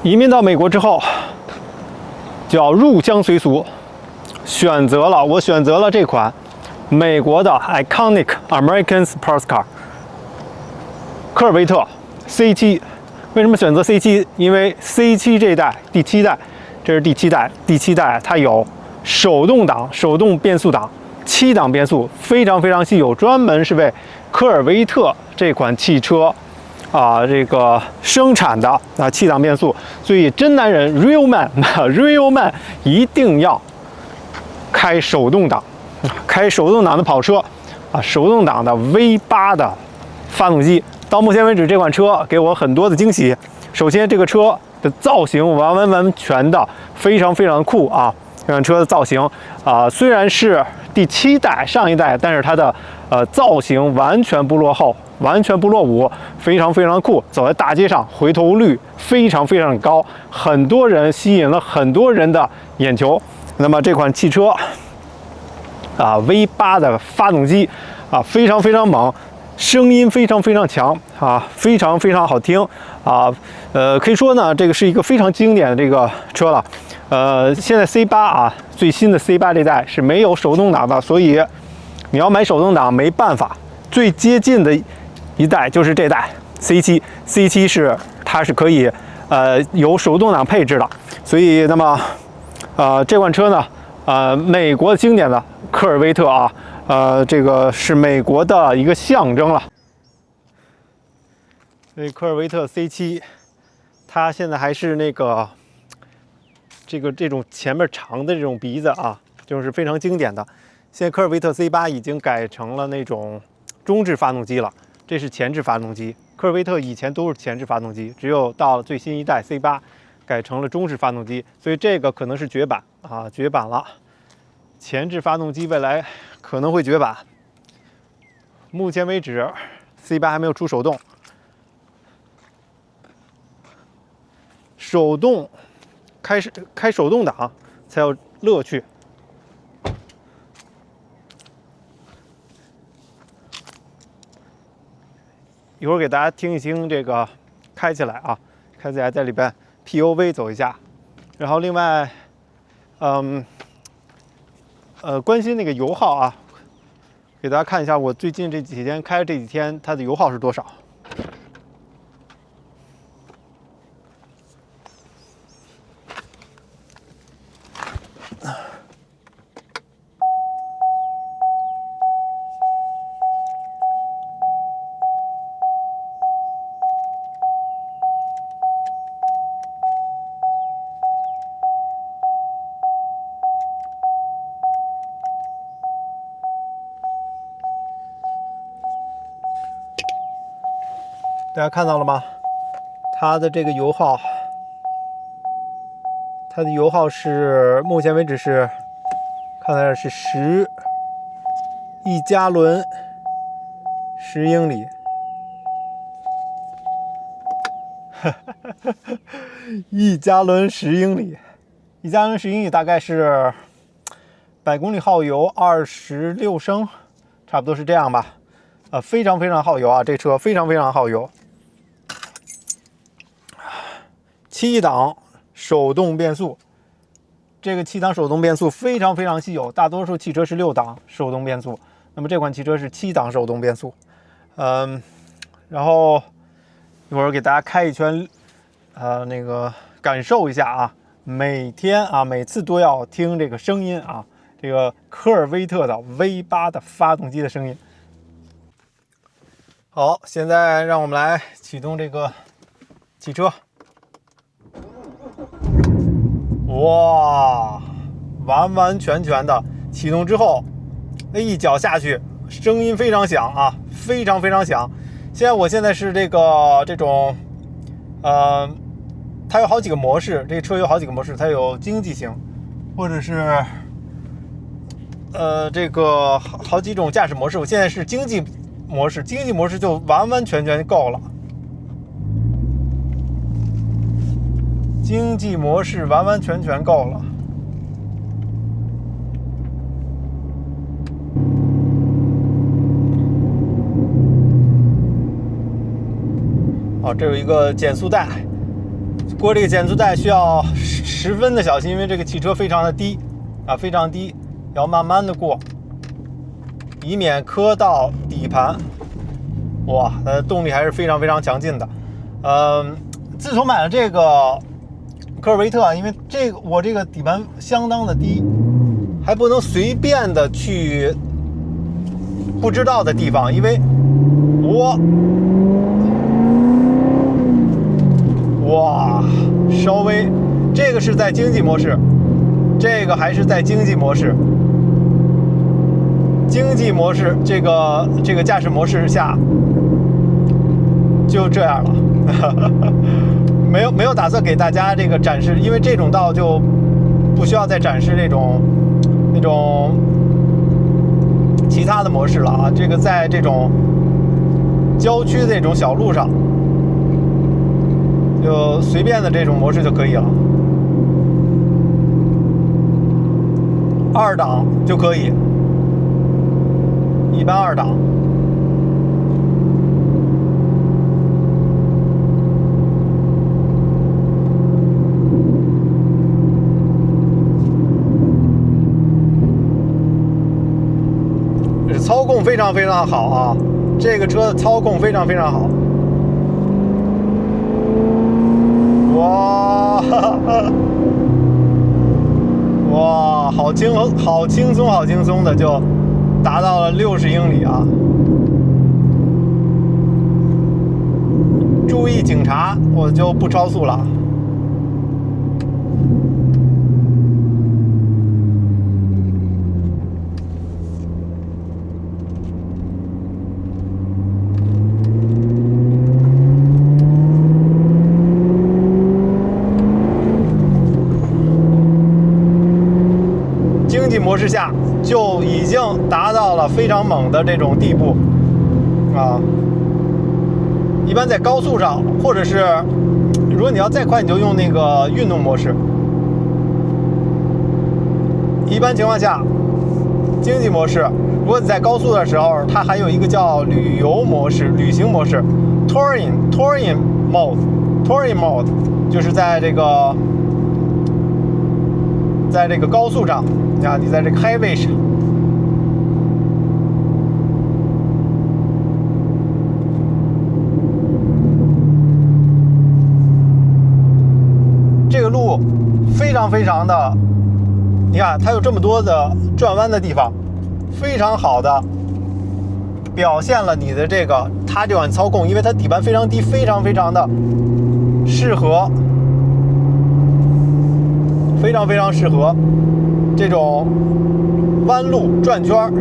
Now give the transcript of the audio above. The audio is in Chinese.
移民到美国之后，就要入乡随俗，我选择了这款美国的 Iconic American Sports Car 科尔维特 C7。为什么选择 C7？ 因为 C7 这一代第7代，这是第7代它有手动挡、手动变速档、7档变速，非常非常稀有，专门是为科尔维特这款汽车这个生产的7档变速，所以真男人 real man 一定要开手动挡，开手动挡的跑车手动挡的 V8 的发动机。到目前为止，这款车给我很多的惊喜。首先，这个车的造型完全的非常非常酷啊！这款车的造型虽然是第7代上一代，但是它的造型完全不落后，完全不落伍，非常非常酷。走在大街上，回头率非常非常高，吸引了很多人的眼球。那么这款汽车V8 的发动机非常非常猛。声音非常非常强非常非常好听可以说呢，这个是一个非常经典的这个车了。现在 C8 最新的 C8 这代是没有手动挡的，所以你要买手动挡没办法。最接近的一代就是这代 C7 它是可以有手动挡配置的，所以那么这款车呢美国经典的科尔维特这个是美国的一个象征了。所以科尔维特 C7， 它现在还是那个这种前面长的这种鼻子就是非常经典的。现在科尔维特 C8 已经改成了那种中置发动机了，这是前置发动机。科尔维特以前都是前置发动机，只有到了最新一代 C8 改成了中置发动机，所以这个可能是绝版绝版了。前置发动机未来可能会绝版。目前为止 ，C8 还没有出手动。开手动挡才有乐趣。一会儿给大家听一听这个开起来开起来在里边 POV 走一下，然后另外，关心那个油耗给大家看一下我最近这几天开这几天它的油耗是多少。大家看到了吗？它的这个油耗，是目前为止是，看在这是1加仑10英里，1加仑10英里，1加仑10英里大概是100公里耗油26升，差不多是这样吧。非常非常耗油这车非常非常耗油。7档手动变速，这个7档手动变速非常非常稀有，大多数汽车是6档手动变速，那么这款汽车是7档手动变速。然后一会儿给大家开一圈，那个感受一下每次都要听这个声音这个科尔维特的 V8 的发动机的声音。好，现在让我们来启动这个汽车。哇，完完全全的启动之后，那一脚下去，声音非常响非常非常响。我现在是这种，它有好几个模式，这个车有好几个模式，它有经济型，或者是这个好几种驾驶模式。我现在是经济模式就完完全全够了。经济模式完完全全够了。这有一个减速带，过这个减速带需要十分的小心，因为这个汽车非常的低啊，非常低，要慢慢的过，以免磕到底盘。哇，它的动力还是非常非常强劲的。自从买了这个科尔维特，因为我这个底盘相当的低，还不能随便的去不知道的地方，因为哇，稍微，这个是在经济模式，这个还是在经济模式。经济模式这个驾驶模式下就这样了，没有打算给大家这个展示，因为这种道就不需要再展示那种其他的模式了啊。这个在这种郊区的这种小路上，就随便的这种模式就可以了，2档就可以，一般2档。操控非常非常好啊，这个车的操控非常非常好。哇，好轻松的就达到了60英里啊！注意警察，我就不超速了。经济模式下就已经达到了非常猛的这种地步啊！一般在高速上，或者是如果你要再快，你就用那个运动模式。一般情况下，经济模式，如果你在高速的时候，它还有一个叫旅游模式、旅行模式 （Touring Mode）。就是在这个高速上啊，你在这个 highway 上，这个路非常非常的，你看它有这么多的转弯的地方，非常好的表现了你的它这款操控，因为它底盘非常低，非常非常的适合。非常非常适合这种弯路转圈，